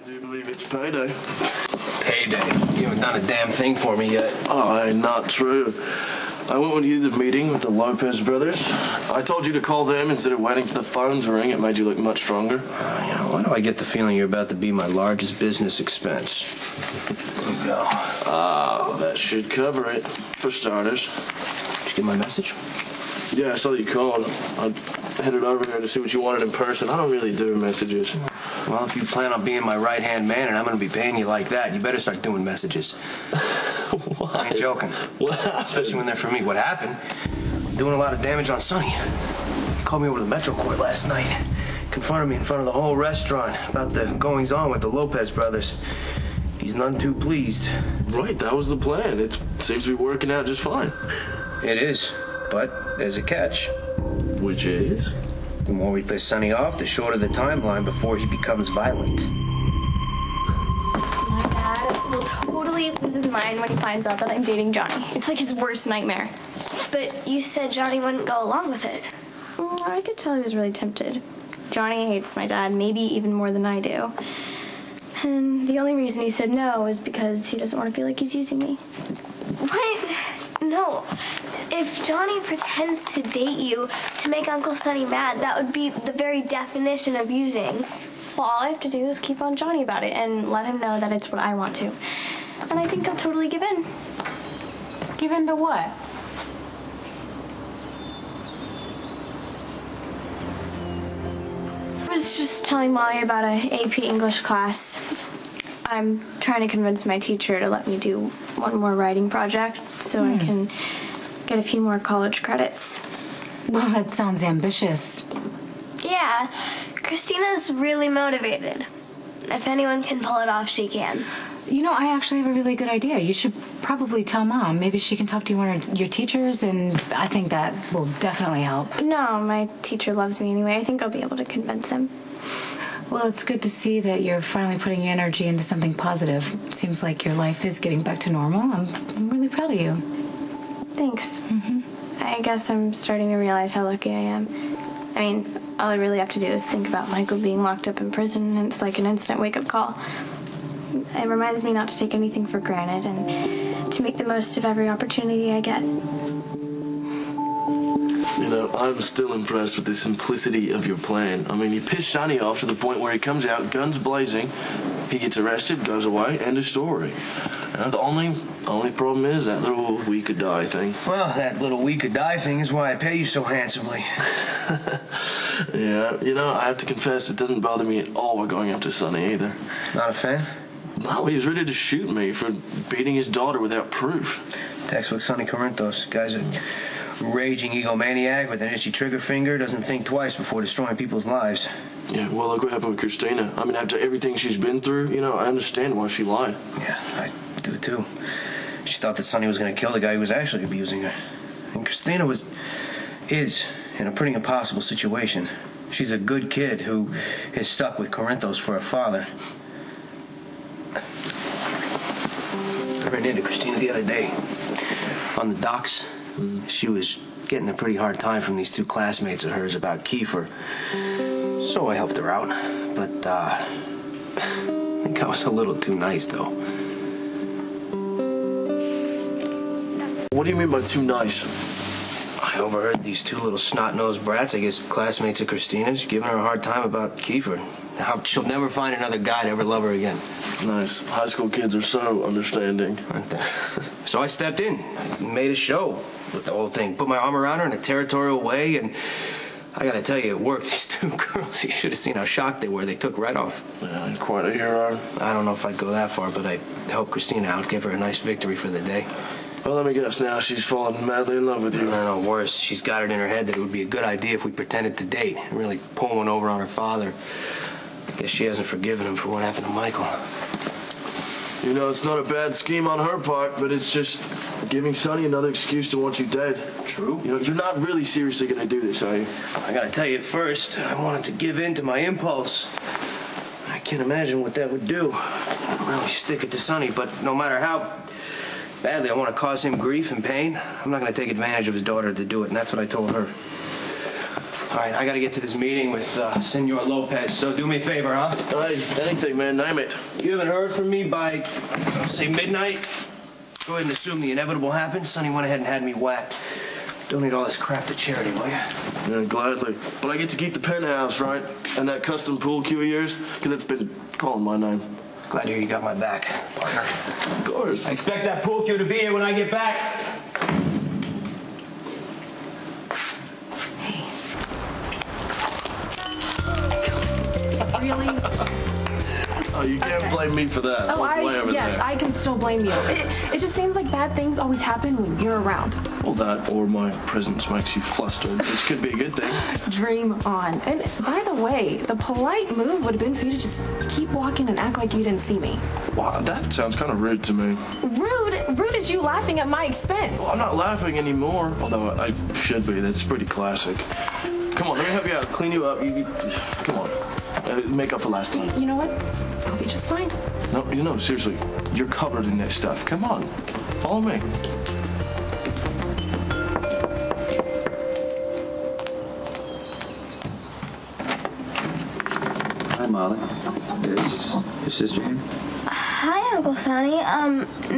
do believe it's payday. Payday? You haven't done a damn thing for me yet. Oh, not true. I went with you to the meeting with the Lopez brothers. I told you to call them instead of waiting for the phone to ring. It made you look much stronger. Why do I get the feeling you're about to be my largest business expense? There we go. That should cover it, for starters. Did you get my message? Yeah, I saw that you called. I headed over here to see what you wanted in person. I don't really do messages. Well, if you plan on being my right-hand man and I'm going to be paying you like that, you better start doing messages. Why? I ain't joking. What happened? Especially when they're for me. What happened? Doing a lot of damage on Sonny. He called me over to the Metro Court last night. Confronted me in front of the whole restaurant about the goings-on with the Lopez brothers. He's none too pleased. Right, that was the plan. It seems to be working out just fine. It is, but there's a catch. Which is? The more we piss Sonny off, the shorter the timeline before he becomes violent. My dad will totally lose his mind when he finds out that I'm dating Johnny. It's like his worst nightmare. But you said Johnny wouldn't go along with it. I could tell he was really tempted. Johnny hates my dad, maybe even more than I do. And the only reason he said no is because he doesn't want to feel like he's using me. What? No. If Johnny pretends to date you to make Uncle Sonny mad, that would be the very definition of using. Well, all I have to do is keep on Johnny about it and let him know that it's what I want to. And I think I'll totally give in. Give in to what? I was just telling Molly about a AP English class. I'm trying to convince my teacher to let me do one more writing project so I can get a few more college credits. Well, that sounds ambitious. Yeah, Kristina's really motivated. If anyone can pull it off, she can. You know, I actually have a really good idea. You should probably tell Mom. Maybe she can talk to one of your teachers, and I think that will definitely help. No, my teacher loves me anyway. I think I'll be able to convince him. Well, it's good to see that you're finally putting your energy into something positive. Seems like your life is getting back to normal. I'm really proud of you. Thanks. I guess I'm starting to realize how lucky I am. I mean, all I really have to do is think about Michael being locked up in prison, and it's like an instant wake-up call. It reminds me not to take anything for granted and to make the most of every opportunity I get. You know, I'm still impressed with the simplicity of your plan. I mean, you piss Sonny off to the point where he comes out, guns blazing, he gets arrested, goes away, end of story. The only problem is that little we could die thing. Well, that little we could die thing is why I pay you so handsomely. Yeah, you know, I have to confess, it doesn't bother me at all we're going after Sonny either. Not a fan? No, he was ready to shoot me for beating his daughter without proof. Textbook Sonny Corinthos. Guy's a raging egomaniac with an itchy trigger finger, doesn't think twice before destroying people's lives. Yeah, well, look what happened with Kristina. I mean, after everything she's been through, you know, I understand why she lied. Yeah, I do too. She thought that Sonny was going to kill the guy who was actually abusing her. And Kristina is in a pretty impossible situation. She's a good kid who is stuck with Corinthos for a father. I ran into Kristina the other day on the docks. She was getting a pretty hard time from these two classmates of hers about Kiefer. So I helped her out. But, I think I was a little too nice, though. What do you mean by too nice? I overheard these two little snot-nosed brats, I guess classmates of Kristina's, giving her a hard time about Kiefer. How she'll never find another guy to ever love her again. Nice. High school kids are so understanding. Aren't they? So I stepped in. I made a show with the whole thing. Put my arm around her in a territorial way, and I gotta tell you, it worked. These two girls, you should have seen how shocked they were. They took right off. Yeah, quite a hero. I don't know if I'd go that far, but I'd help Kristina out, give her a nice victory for the day. Well, let me guess now. She's fallen madly in love with you. No, worse. She's got it in her head that it would be a good idea if we pretended to date and really pull one over on her father. I guess she hasn't forgiven him for what happened to Michael. You know, it's not a bad scheme on her part, but it's just giving Sonny another excuse to want you dead. True. You know, you're not really seriously going to do this, are you? I gotta tell you, at first, I wanted to give in to my impulse. I can't imagine what that would do. I'd really stick it to Sonny, but no matter how badly I want to cause him grief and pain, I'm not gonna take advantage of his daughter to do it, and that's what I told her. All right, I gotta get to this meeting with Senor Lopez, so do me a favor, huh? Hey, anything, man, name it. You haven't heard from me by, I'll say, midnight? Go ahead and assume the inevitable happened. Sonny went ahead and had me whacked. Donate all this crap to charity, will you? Yeah, gladly. But I get to keep the penthouse, right? And that custom pool cue of yours, because it's been calling my name. Glad to hear you got my back, partner. Of course. I expect that pool cue to be here when I get back. Really? Oh, you can't blame me for that. Oh, yes, I can still blame you. It just seems like bad things always happen when you're around. Well, that or my presence makes you flustered, which could be a good thing. Dream on. And by the way, the polite move would have been for you to just keep walking and act like you didn't see me. Wow, that sounds kind of rude to me. Rude? Rude as you laughing at my expense. Well, I'm not laughing anymore, although I should be. That's pretty classic. Come on, let me help you out. Clean you up. Come on. Make up for last time. You know what? I'll be just fine. No, seriously. You're covered in that stuff. Come on. Follow me. Hi, Molly. Is your sister here? Hi, Uncle Sonny.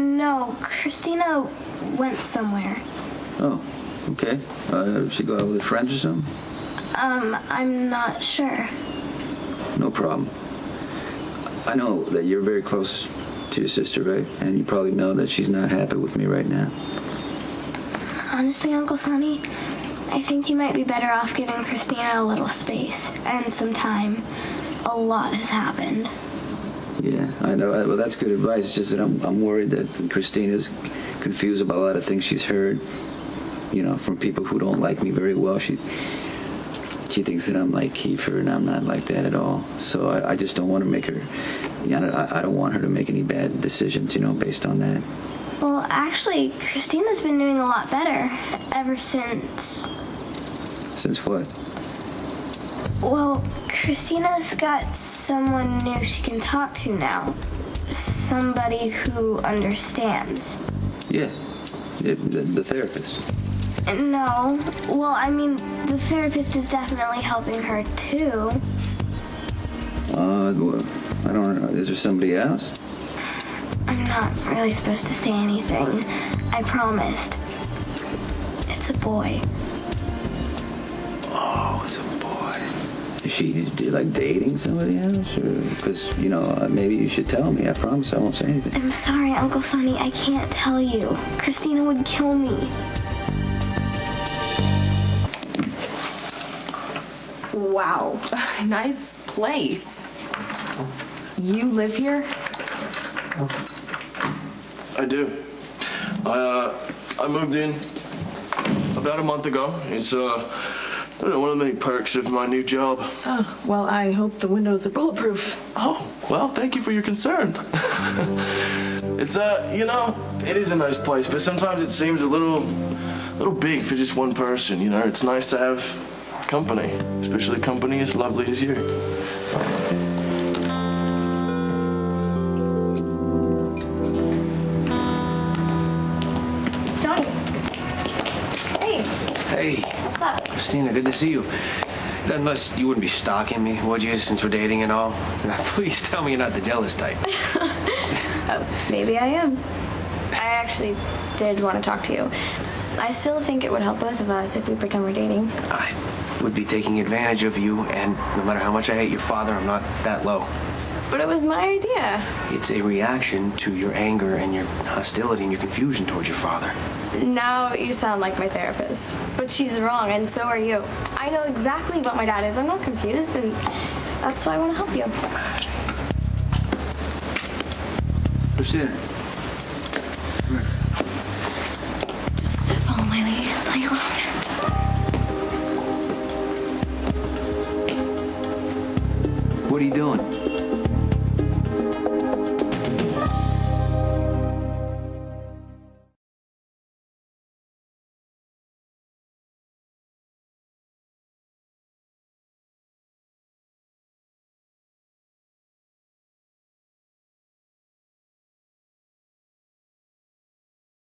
No, Kristina went somewhere. Oh, okay. Did she go out with her friends or something? I'm not sure. No problem. I know that you're very close to your sister, right? And you probably know that she's not happy with me right now. Honestly, Uncle Sonny, I think you might be better off giving Kristina a little space and some time. A lot has happened. Yeah, I know. Well, that's good advice. It's just that I'm worried that Kristina's confused about a lot of things she's heard, from people who don't like me very well. She thinks that I'm like Kiefer, and I'm not like that at all. So I just don't want to make her, I don't want her to make any bad decisions, based on that. Well, actually, Kristina's been doing a lot better ever since... Since what? Well, Kristina's got someone new she can talk to now. Somebody who understands. Yeah, the therapist. No. Well, I mean, the therapist is definitely helping her, too. Well, I don't know. Is there somebody else? I'm not really supposed to say anything. I promised. It's a boy. Oh, it's a boy. Is she, like, dating somebody else? Because, maybe you should tell me. I promise I won't say anything. I'm sorry, Uncle Sonny. I can't tell you. Kristina would kill me. Wow. Nice place. You live here? I do. I moved in about a month ago. It's I don't know, one of the many perks of my new job. Oh, well, I hope the windows are bulletproof. Oh, well, thank you for your concern. It's it is a nice place, but sometimes it seems a little big for just one person. It's nice to have company, especially company as lovely as you. Johnny. Hey. Hey. What's up? Kristina, good to see you. Unless you wouldn't be stalking me, would you, since we're dating and all? Please tell me you're not the jealous type. Maybe I am. I actually did want to talk to you. I still think it would help both of us if we pretend we're dating. I would be taking advantage of you, and no matter how much I hate your father, I'm not that low. But it was my idea. It's a reaction to your anger and your hostility and your confusion towards your father. Now you sound like my therapist. But she's wrong, and so are you. I know exactly what my dad is. I'm not confused, and that's why I want to help you. Kristina. Just follow my lead. Play along. What are you doing?